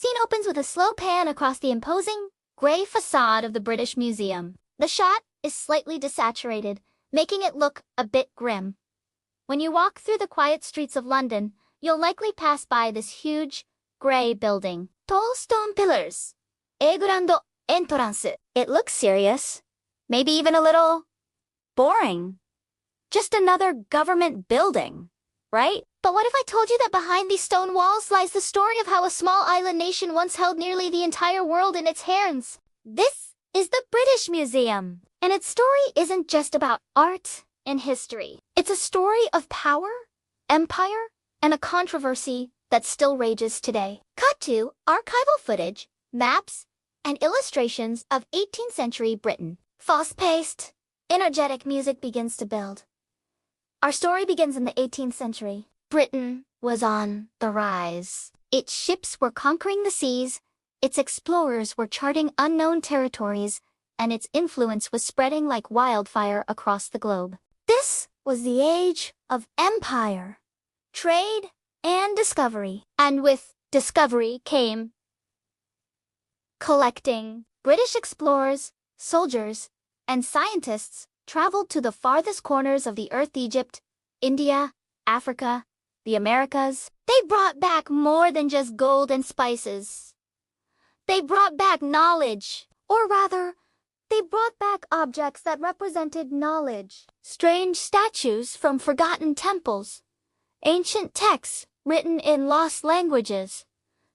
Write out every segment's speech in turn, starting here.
Scene opens with a slow pan across the imposing, gray facade of the British Museum. The shot is slightly desaturated, making it look a bit grim. When you walk through the quiet streets of London, you'll likely pass by this huge, gray building. Tall stone pillars. A grand entrance. It looks serious. Maybe even a little boring. Just another government building, right? But what if I told you that behind these stone walls lies the story of how a small island nation once held nearly the entire world in its hands? This is the British Museum, and its story isn't just about art and history. It's a story of power, empire, and a controversy that still rages today. Cut to archival footage, maps, and illustrations of 18th century Britain. Fast-paced, energetic music begins to build. Our story begins in the 18th century. Britain was on the rise. Its ships were conquering the seas, its explorers were charting unknown territories, and its influence was spreading like wildfire across the globe. This was the age of empire, trade, and discovery. And with discovery came collecting. British explorers, soldiers, and scientists traveled to the farthest corners of the earth: Egypt, India, Africa, the Americas. They brought back more than just gold and spices. They brought back knowledge, or rather, they brought back objects that represented knowledge. Strange statues from forgotten temples, ancient texts written in lost languages,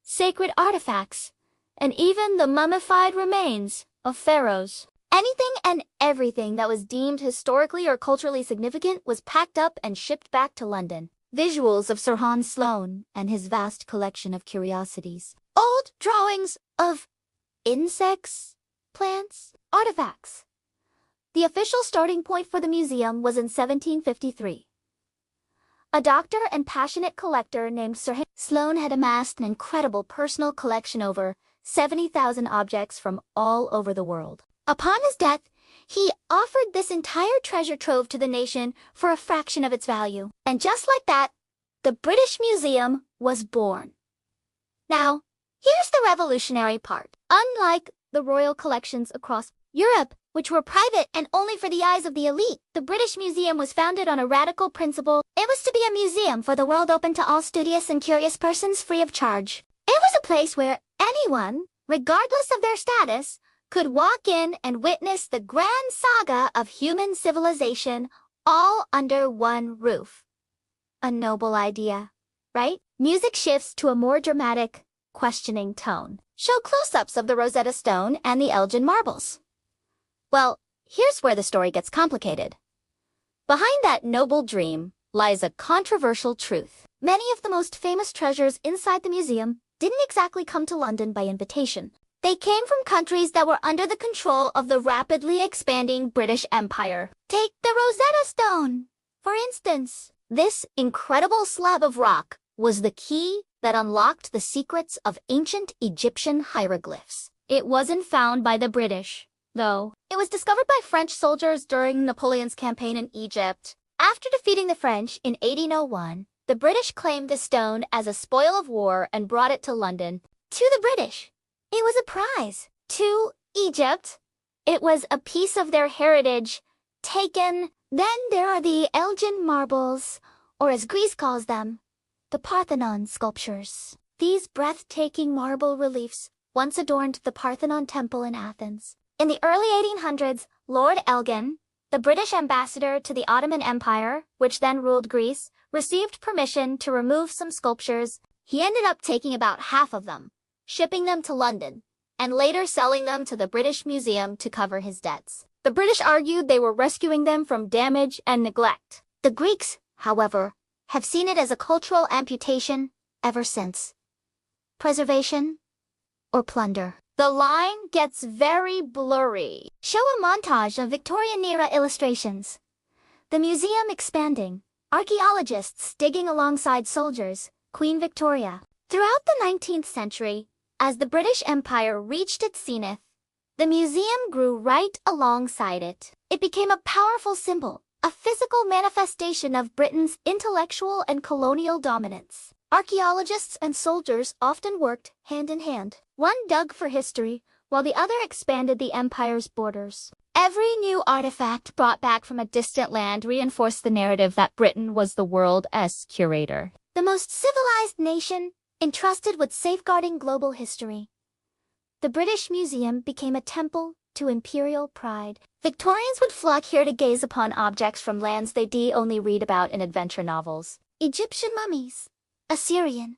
sacred artifacts, and even the mummified remains of pharaohs. Anything and everything that was deemed historically or culturally significant was packed up and shipped back to London. Visuals of Sir Hans Sloane and his vast collection of curiosities. Old drawings of insects, plants, artifacts. The official starting point for the museum was in 1753. A doctor and passionate collector named Sir Hans Sloane had amassed an incredible personal collection, over 70,000 objects from all over the world. Upon his death, he offered this entire treasure trove to the nation for a fraction of its value. And just like that, the British Museum was born. Now, here's the revolutionary part. Unlike the royal collections across Europe, which were private and only for the eyes of the elite, the British Museum was founded on a radical principle. It was to be a museum for the world, open to all studious and curious persons, free of charge. It was a place where anyone, regardless of their status, could walk in and witness the grand saga of human civilization, all under one roof. A noble idea, right? Music shifts to a more dramatic, questioning tone. Show close-ups of the Rosetta Stone and the Elgin marbles. Well, here's where the story gets complicated. Behind that noble dream lies a controversial truth. Many of the most famous treasures inside the museum didn't exactly come to London by invitation. They came from countries that were under the control of the rapidly expanding British Empire. Take the Rosetta Stone, for instance. This incredible slab of rock was the key that unlocked the secrets of ancient Egyptian hieroglyphs. It wasn't found by the British, though. It was discovered by French soldiers during Napoleon's campaign in Egypt. After defeating the French in 1801, the British claimed the stone as a spoil of war and brought it to London. To the British, it was a prize. To Egypt, it was a piece of their heritage taken. Then there are the Elgin marbles, or as Greece calls them, the Parthenon sculptures. These breathtaking marble reliefs once adorned the Parthenon Temple in Athens. In the early 1800s, Lord Elgin, the British ambassador to the Ottoman Empire, which then ruled Greece, received permission to remove some sculptures. He ended up taking about half of them, shipping them to London, and later selling them to the British Museum to cover his debts. The British argued they were rescuing them from damage and neglect. The Greeks, however, have seen it as a cultural amputation ever since. Preservation or plunder. The line gets very blurry. Show a montage of Victorian-era illustrations. The museum expanding. Archaeologists digging alongside soldiers. Queen Victoria. Throughout the 19th century, as the British Empire reached its zenith, the museum grew right alongside it. It became a powerful symbol, a physical manifestation of Britain's intellectual and colonial dominance. Archaeologists and soldiers often worked hand in hand. One dug for history, while the other expanded the empire's borders. Every new artifact brought back from a distant land reinforced the narrative that Britain was the world's curator. The most civilized nation, entrusted with safeguarding global history. The British Museum became a temple to imperial pride. Victorians would flock here to gaze upon objects from lands they'd only read about in adventure novels. Egyptian mummies, Assyrian,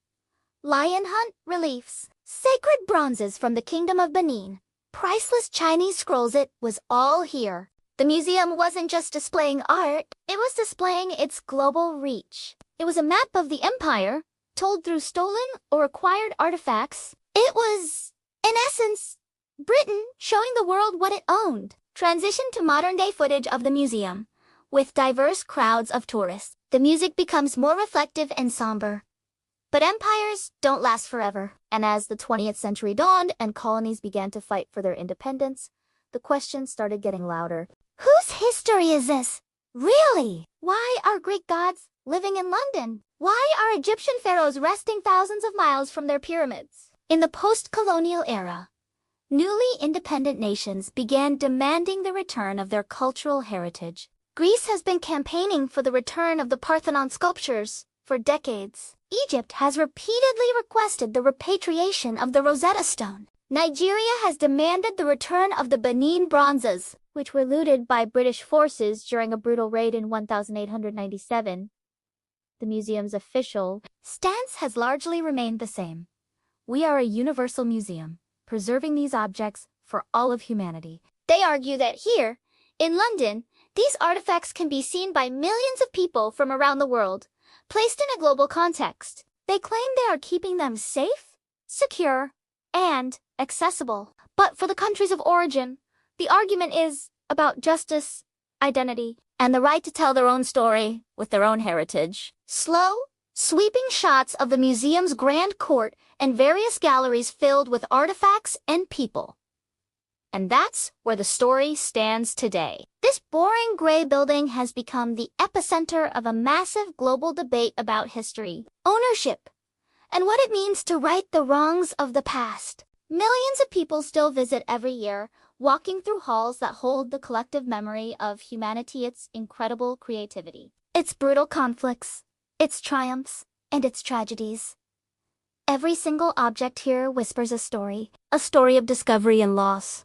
lion hunt reliefs, sacred bronzes from the Kingdom of Benin, priceless Chinese scrolls. It was all here. The museum wasn't just displaying art, it was displaying its global reach. It was a map of the empire, told through stolen or acquired artifacts. It was, in essence, Britain showing the world what it owned. Transition to modern-day footage of the museum. With diverse crowds of tourists, the music becomes more reflective and somber. But empires don't last forever, and as the 20th century dawned and colonies began to fight for their independence, the questions started getting louder. Whose history is this? Really? Why are Greek gods living in London? Why are Egyptian pharaohs resting thousands of miles from their pyramids? In the post-colonial era, newly independent nations began demanding the return of their cultural heritage. Greece has been campaigning for the return of the Parthenon sculptures for decades. Egypt has repeatedly requested the repatriation of the Rosetta Stone. Nigeria has demanded the return of the Benin bronzes, which were looted by British forces during a brutal raid in 1897. The museum's official stance has largely remained the same. We are a universal museum, preserving these objects for all of humanity. They argue that here, in London, these artifacts can be seen by millions of people from around the world, placed in a global context. They claim they are keeping them safe, secure, and accessible. But for the countries of origin, the argument is about justice, identity, and the right to tell their own story with their own heritage. Slow, sweeping shots of the museum's grand court and various galleries filled with artifacts and people. And that's where the story stands today. This boring gray building has become the epicenter of a massive global debate about history, ownership, and what it means to right the wrongs of the past. Millions of people still visit every year, walking through halls that hold the collective memory of humanity, its incredible creativity, its brutal conflicts, its triumphs, and its tragedies. Every single object here whispers a story of discovery and loss,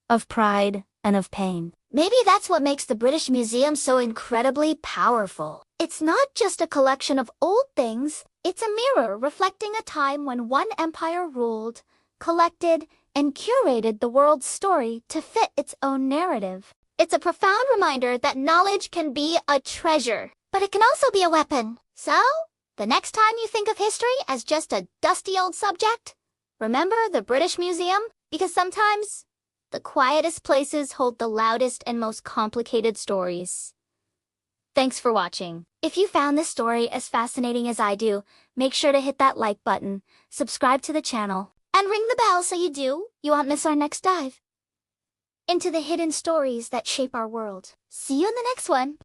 of pride and of pain. Maybe that's what makes the British Museum so incredibly powerful. It's not just a collection of old things, it's a mirror reflecting a time when one empire ruled, collected, and curated the world's story to fit its own narrative. It's a profound reminder that knowledge can be a treasure, but it can also be a weapon. So, the next time you think of history as just a dusty old subject, remember the British Museum, because sometimes the quietest places hold the loudest and most complicated stories. Thanks for watching. If you found this story as fascinating as I do, make sure to hit that like button, subscribe to the channel, and ring the bell so you won't miss our next dive into the hidden stories that shape our world. See you in the next one.